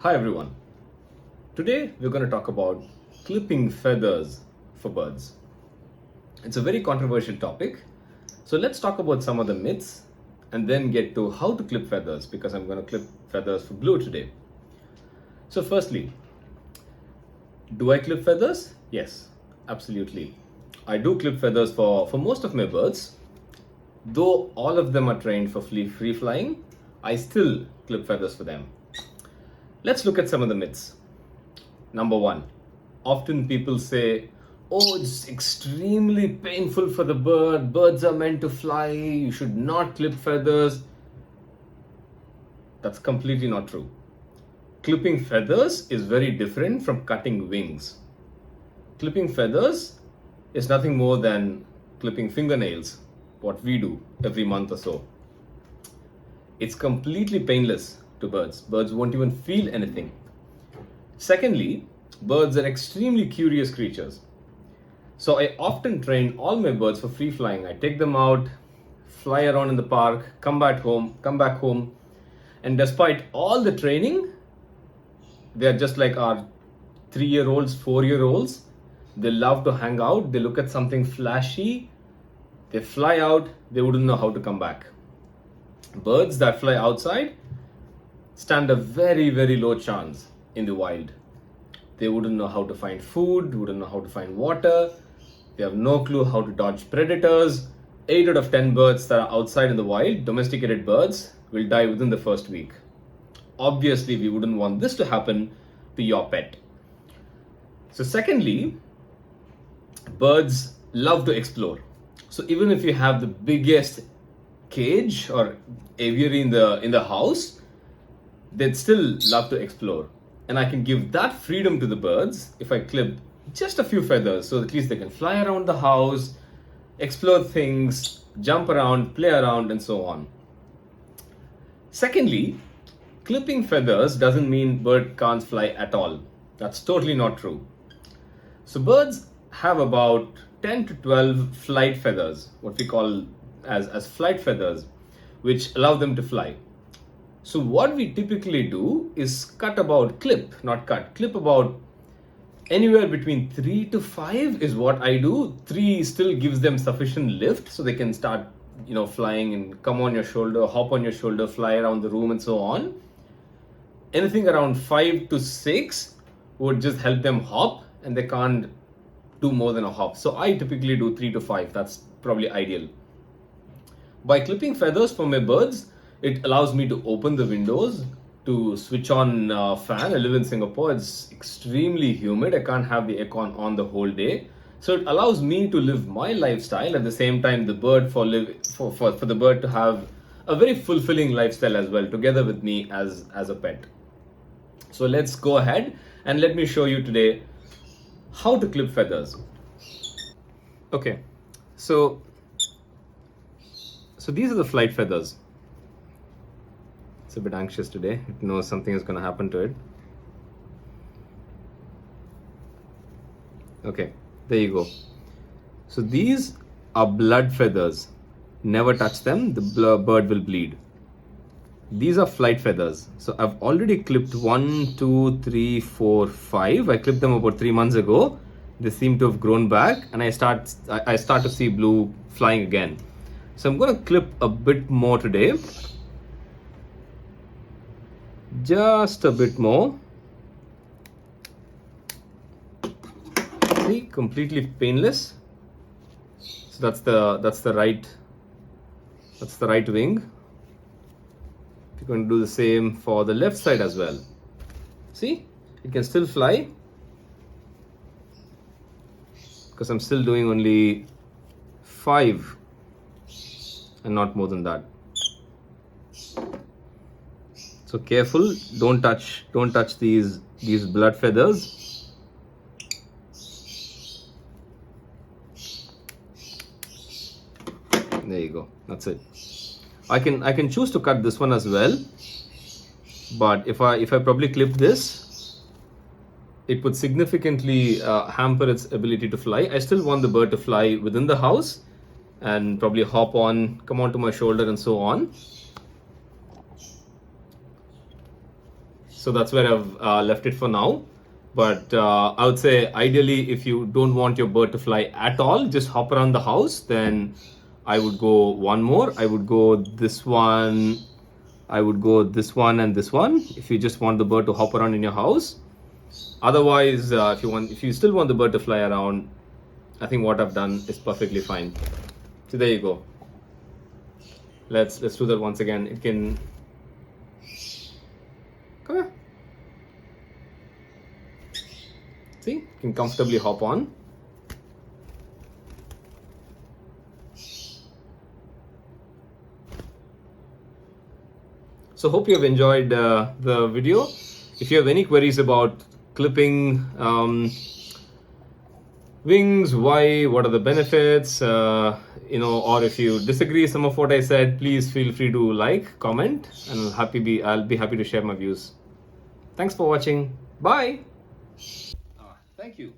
Hi everyone. Today we're going to talk about clipping feathers for birds. It's a very controversial topic. So let's talk about some of the myths and then get to how to clip feathers because I'm going to clip feathers for glue today. So firstly, do I clip feathers? Yes, absolutely. I do clip feathers for most of my birds. Though all of them are trained for free flying, I still clip feathers for them. Let's look at some of the myths. Number one, often people say, oh, it's extremely painful for the bird. Birds are meant to fly. You should not clip feathers. That's completely not true. Clipping feathers is very different from cutting wings. Clipping feathers is nothing more than clipping fingernails, what we do every month or so. It's completely painless to birds. Birds won't even feel anything. Secondly, birds are extremely curious creatures. So I often train all my birds for free flying. I take them out, fly around in the park, come back home. And despite all the training, they are just like our 3-year-olds, 4-year-olds. They love to hang out. They look at something flashy. They fly out. They wouldn't know how to come back. Birds that fly outside stand a very, very low chance in the wild. They wouldn't know how to find food, wouldn't know how to find water. They have no clue how to dodge predators. 8 out of 10 birds that are outside in the wild, domesticated birds, will die within the first week. Obviously, we wouldn't want this to happen to your pet. So secondly, birds love to explore. So even if you have the biggest cage or aviary in the house, they'd still love to explore. And I can give that freedom to the birds if I clip just a few feathers so at least they can fly around the house, explore things, jump around, play around, and so on. Secondly, clipping feathers doesn't mean bird can't fly at all. That's totally not true. So birds have about 10 to 12 flight feathers, what we call as flight feathers, which allow them to fly. So what we typically do is clip about anywhere between 3 to 5 is what I do. 3 still gives them sufficient lift so they can start, flying and come on your shoulder, hop on your shoulder, fly around the room and so on. Anything around 5 to 6 would just help them hop and they can't do more than a hop. So I typically do 3 to 5. That's probably ideal. By clipping feathers for my birds, it allows me to open the windows, to switch on fan. I live in Singapore. It's extremely humid. I can't have the aircon on the whole day. So it allows me to live my lifestyle at the same time the bird for the bird to have a very fulfilling lifestyle as well together with me as a pet. So let's go ahead and let me show you today how to clip feathers. Okay, so these are the flight feathers. It's a bit anxious today. It knows something is going to happen to it. Okay, there you go. So these are blood feathers. Never touch them. The bird will bleed. These are flight feathers. So I've already clipped 1, 2, 3, 4, 5. I clipped them about 3 months ago. They seem to have grown back and I start to see blue flying again. So I'm going to clip a bit more today. Just a bit more. See, completely painless. So that's the right wing. You're going to do the same for the left side as well. See, it can still fly because I'm still doing only 5 and not more than that. So careful, don't touch these blood feathers. There you go. That's it. I can choose to cut this one as well, but if I probably clip this, it would significantly hamper its ability to fly. I still want the bird to fly within the house and probably hop on, come onto my shoulder and so on. So that's where I've left it for now. But I would say ideally, if you don't want your bird to fly at all, just hop around the house, then I would go one more. I would go this one. I would go this one and this one if you just want the bird to hop around in your house. Otherwise, if you still want the bird to fly around, I think what I've done is perfectly fine. So there you go. Let's do that once again. It can come here. See, you can comfortably hop on. So hope you have enjoyed the video. If you have any queries about clipping wings, what are the benefits, or if you disagree some of what I said, please feel free to like, comment, and I'll be happy to share my views. Thanks for watching. Bye. Thank you.